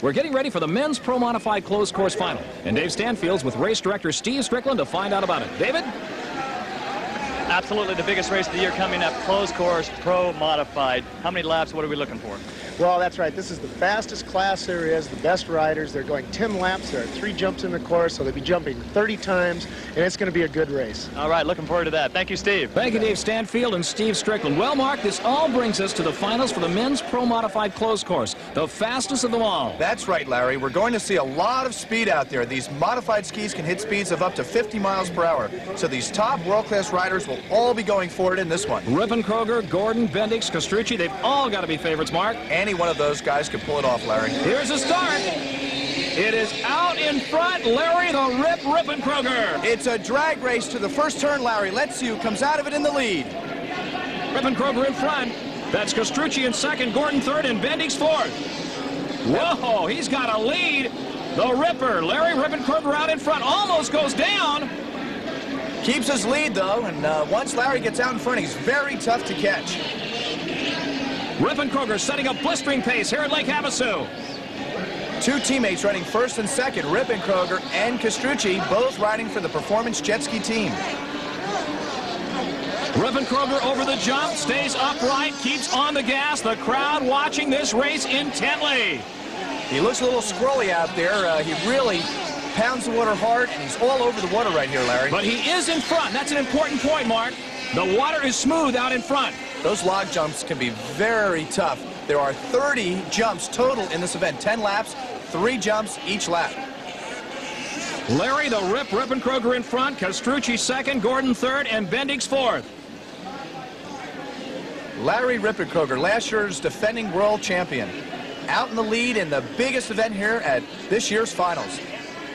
We're getting ready for the men's pro modified closed course final, and Dave Stanfield's with race director Steve Strickland to find out about it. David? Absolutely the biggest race of the year coming up, closed course, pro modified. How many laps, what are we looking for? Well, that's right. This is the fastest class there is, the best riders. They're going 10 laps. There are 3 jumps in the course, so they'll be jumping 30 times, and it's going to be a good race. All right, looking forward to that. Thank you, Steve. Thank you, Dave Stanfield and Steve Strickland. Well, Mark, this all brings us to the finals for the men's pro modified closed course, the fastest of them all. That's right, Larry. We're going to see a lot of speed out there. These modified skis can hit speeds of up to 50 miles per hour. So these top world-class riders will all be going for it in this one. Rippenkroger, Gordon, Bendix, Castrucci, they've all got to be favorites, Mark. Any one of those guys could pull it off, Larry. Here's the start. It is out in front, Larry the Rip Rippenkroger. It's a drag race to the first turn, Larry. Letsu comes out of it in the lead. Rippenkroger in front. That's Castrucci in second, Gordon third, and Bendix fourth. Whoa, he's got a lead. The Ripper, Larry Rippenkroger out in front, almost goes down. Keeps his lead, though, and once Larry gets out in front, he's very tough to catch. Rippenkroger setting a blistering pace here at Lake Havasu. 2 teammates running first and second, Rippenkroger and Castrucci, both riding for the Performance Jet Ski team. Rippenkroger over the jump, stays upright, keeps on the gas. The crowd watching this race intently. He looks a little squirrely out there. He really pounds the water hard, and he's all over the water right here, Larry. But he is in front. That's an important point, Mark. The water is smooth out in front. Those log jumps can be very tough. There are 30 jumps total in this event. 10 laps, 3 jumps each lap. Larry the Rip Rippenkroger in front, Castrucci second, Gordon third, and Bendix fourth. Larry Rippenkroger, last year's defending world champion, out in the lead in the biggest event here at this year's finals.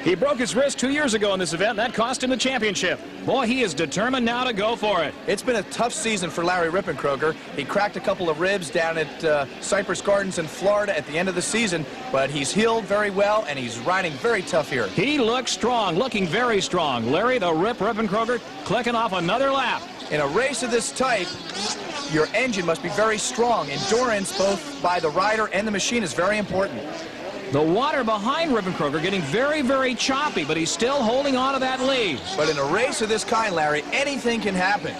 He broke his wrist 2 years ago in this event, and that cost him the championship. Boy, he is determined now to go for it. It's been a tough season for Larry Rippenkroger. He cracked a couple of ribs down at Cypress Gardens in Florida at the end of the season, but he's healed very well, and he's riding very tough here. He looks strong, looking very strong. Larry the Rip Rippenkroger clicking off another lap. In a race of this type, your engine must be very strong. Endurance, both by the rider and the machine, is very important. The water behind Rippenkroger getting very, very choppy, but he's still holding on to that lead. But in a race of this kind, Larry, anything can happen.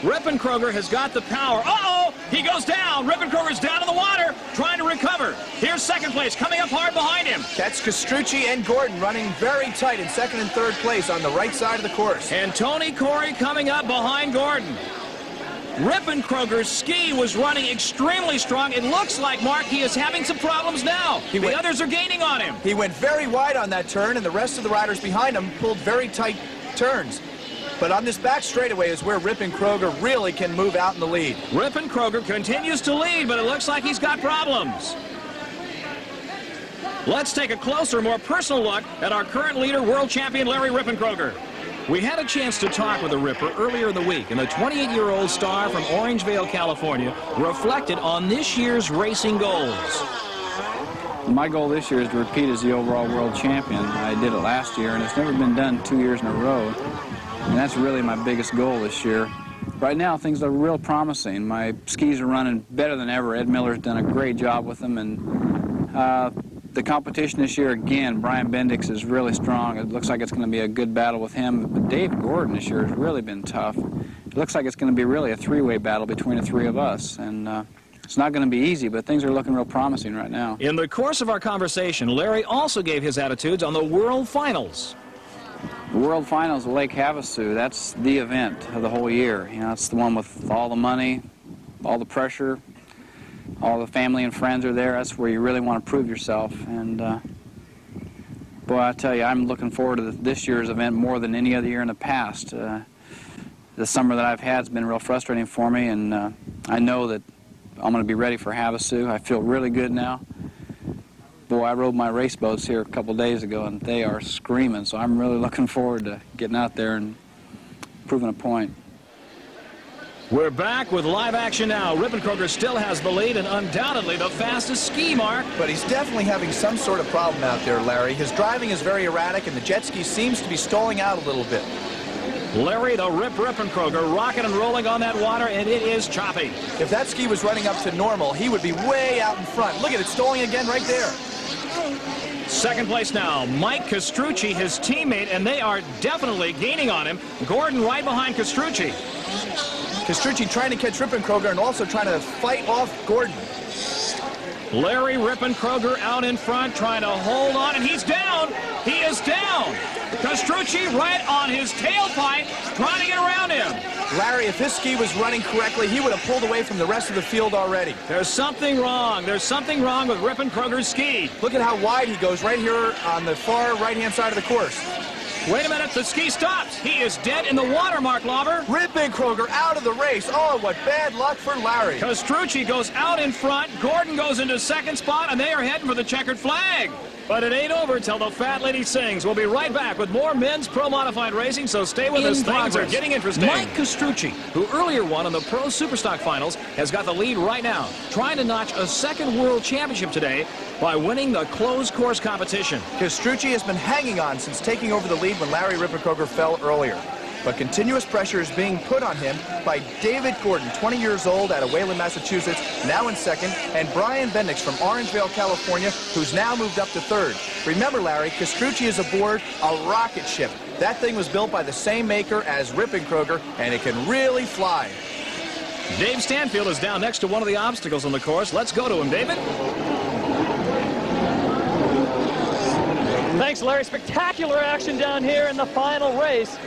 Rippenkroger has got the power. Uh-oh! He goes down. Rippenkroger's down in the water, trying to recover. Here's second place, coming up hard behind him. That's Castrucci and Gordon running very tight in second and third place on the right side of the course. And Tony Corey coming up behind Gordon. Rippenkroger's ski was running extremely strong. It looks like, Mark, he is having some problems now. The others are gaining on him. He went very wide on that turn, and the rest of the riders behind him pulled very tight turns. But on this back straightaway is where Rippenkroger really can move out in the lead. Rippenkroger continues to lead, but it looks like he's got problems. Let's take a closer, more personal look at our current leader, world champion Larry Rippenkroger. We had a chance to talk with the Ripper earlier in the week, and the 28-year-old star from Orangevale, California, reflected on this year's racing goals. My goal this year is to repeat as the overall world champion. I did it last year, and it's never been done 2 years in a row. And that's really my biggest goal this year. Right now, things are real promising. My skis are running better than ever. Ed Miller's done a great job with them, and the competition this year, again, Brian Bendix is really strong. It looks like it's going to be a good battle with him. But Dave Gordon this year has really been tough. It looks like it's going to be really a 3-way battle between the 3 of us. And it's not going to be easy, but things are looking real promising right now. In the course of our conversation, Larry also gave his attitudes on the World Finals. The World Finals of Lake Havasu, that's the event of the whole year. You know, it's the one with all the money, all the pressure. All the family and friends are there. That's where you really want to prove yourself. And, boy, I tell you, I'm looking forward to this year's event more than any other year in the past. The summer that I've had has been real frustrating for me, and I know that I'm going to be ready for Havasu. I feel really good now. Boy, I rode my race boats here a couple days ago, and they are screaming, so I'm really looking forward to getting out there and proving a point. We're back with live action now. Rippenkroger still has the lead and undoubtedly the fastest ski, Mark. But he's definitely having some sort of problem out there, Larry. His driving is very erratic, and the jet ski seems to be stalling out a little bit. Larry the Rip Rippenkroger rocking and rolling on that water, and it is choppy. If that ski was running up to normal, he would be way out in front. Look at it, stalling again right there. Second place now, Mike Castrucci, his teammate, and they are definitely gaining on him. Gordon right behind Castrucci. Castrucci trying to catch Rippenkroger and also trying to fight off Gordon. Larry Rippenkroger out in front, trying to hold on, and he's down. He is down. Castrucci right on his tailpipe, trying to get around him. Larry, if his ski was running correctly, he would have pulled away from the rest of the field already. There's something wrong. There's something wrong with Rippenkroger's ski. Look at how wide he goes right here on the far right-hand side of the course. Wait a minute, the ski stops. He is dead in the water, Mark Lauber. Rippenkroger out of the race. Oh, what bad luck for Larry. Castrucci goes out in front. Gordon goes into second spot, and they are heading for the checkered flag. But it ain't over till the fat lady sings. We'll be right back with more men's pro modified racing, so stay with us. Things are getting interesting. Mike Castrucci, who earlier won on the Pro Superstock Finals, has got the lead right now, trying to notch a second world championship today by winning the closed course competition. Castrucci has been hanging on since taking over the lead when Larry Rippenkroger fell earlier. But continuous pressure is being put on him by David Gordon, 20 years old, out of Wayland, Massachusetts, now in second, and Brian Bendix from Orangevale, California, who's now moved up to third. Remember, Larry, Castrucci is aboard a rocket ship. That thing was built by the same maker as Rippenkroger, and it can really fly. Dave Stanfield is down next to one of the obstacles on the course. Let's go to him, David. Thanks, Larry. Spectacular action down here in the final race.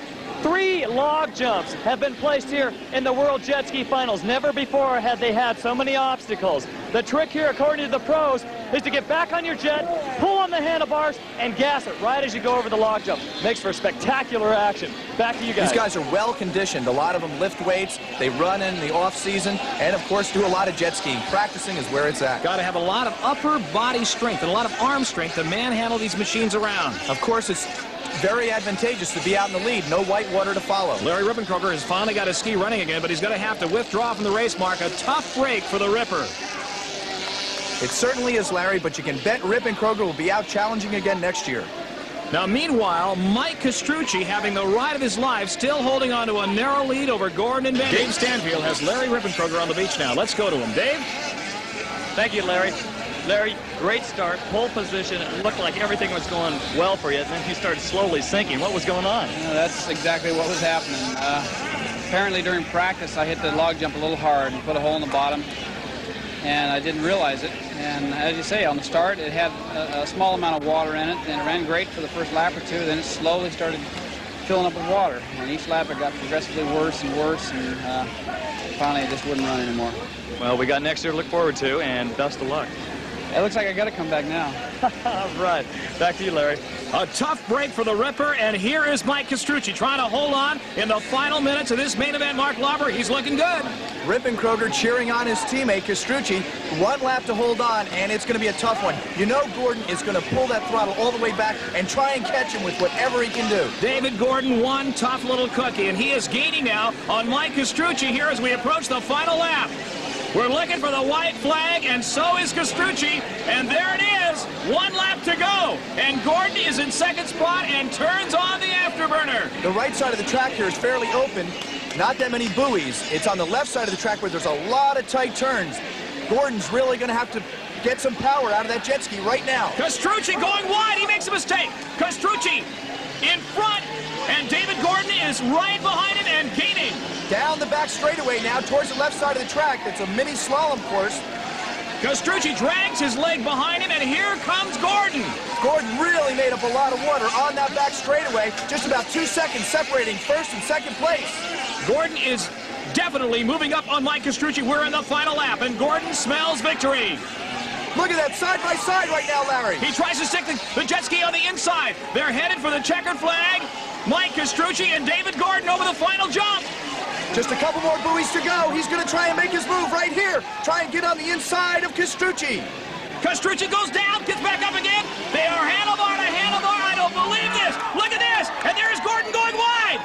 3 log jumps have been placed here in the World Jet Ski Finals. Never before had they had so many obstacles. The trick here, according to the pros, is to get back on your jet, pull on the handlebars, and gas it right as you go over the log jump. Makes for spectacular action. Back to you guys. These guys are well conditioned. A lot of them lift weights. They run in the off season, and of course do a lot of jet skiing. Practicing is where it's at. Got to have a lot of upper body strength and a lot of arm strength to manhandle these machines around. Of course, it's very advantageous to be out in the lead. No white water to follow. Larry Rippenkroger has finally got his ski running again, but he's going to have to withdraw from the race, Mark. A tough break for the Ripper. It certainly is, Larry, but you can bet Rippenkroger will be out challenging again next year. Now, meanwhile, Mike Castrucci, having the ride of his life, still holding on to a narrow lead over Gordon and Bendix. Dave Stanfield has Larry Rippenkroger on the beach now. Let's go to him. Dave? Thank you, Larry. Larry, great start, pole position. It looked like everything was going well for you, and then you started slowly sinking. What was going on? That's exactly what was happening. Apparently during practice I hit the log jump a little hard and put a hole in the bottom, and I didn't realize it. And as you say, on the start it had a small amount of water in it, and it ran great for the first lap or two. Then it slowly started filling up with water, and each lap it got progressively worse and worse, and finally it just wouldn't run anymore. Well, we got next year to look forward to, and best of luck. It looks like I got to come back now. All right. Back to you, Larry. A tough break for the Ripper, and here is Mike Castrucci trying to hold on in the final minutes of this main event. Mark Lauber, he's looking good. Rippenkroger cheering on his teammate, Castrucci. 1 lap to hold on, and it's going to be a tough one. You know Gordon is going to pull that throttle all the way back and try and catch him with whatever he can do. David Gordon, one tough little cookie, and he is gaining now on Mike Castrucci here as we approach the final lap. We're looking for the white flag, and so is Castrucci, and there it is, 1 lap to go, and Gordon is in second spot and turns on the afterburner. The right side of the track here is fairly open, not that many buoys. It's on the left side of the track where there's a lot of tight turns. Gordon's really going to have to get some power out of that jet ski right now. Castrucci going wide, he makes a mistake. Castrucci in front, and David Gordon is right behind him and gaining. Down the back straightaway now towards the left side of the track. It's a mini slalom course. Castrucci drags his leg behind him, and here comes Gordon. Gordon really made up a lot of water on that back straightaway. Just about 2 seconds separating first and second place. Gordon is definitely moving up on Mike Castrucci. We're in the final lap, and Gordon smells victory. Look at that side by side right now, Larry. He tries to stick the jet ski on the inside. They're headed for the checkered flag. Mike Castrucci and David Gordon over the final jump. Just a couple more buoys to go. He's going to try and make his move right here. Try and get on the inside of Castrucci. Castrucci goes down, gets back up again. They are handlebar to handlebar. I don't believe this. Look at this. And there's Gordon going wide.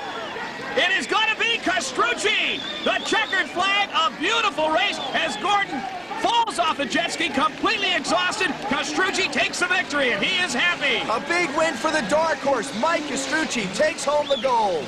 It is going to be Castrucci. The checkered flag, a beautiful race as Gordon falls off the jet ski, completely exhausted. Castrucci takes the victory, and he is happy. A big win for the dark horse. Mike Castrucci takes home the gold.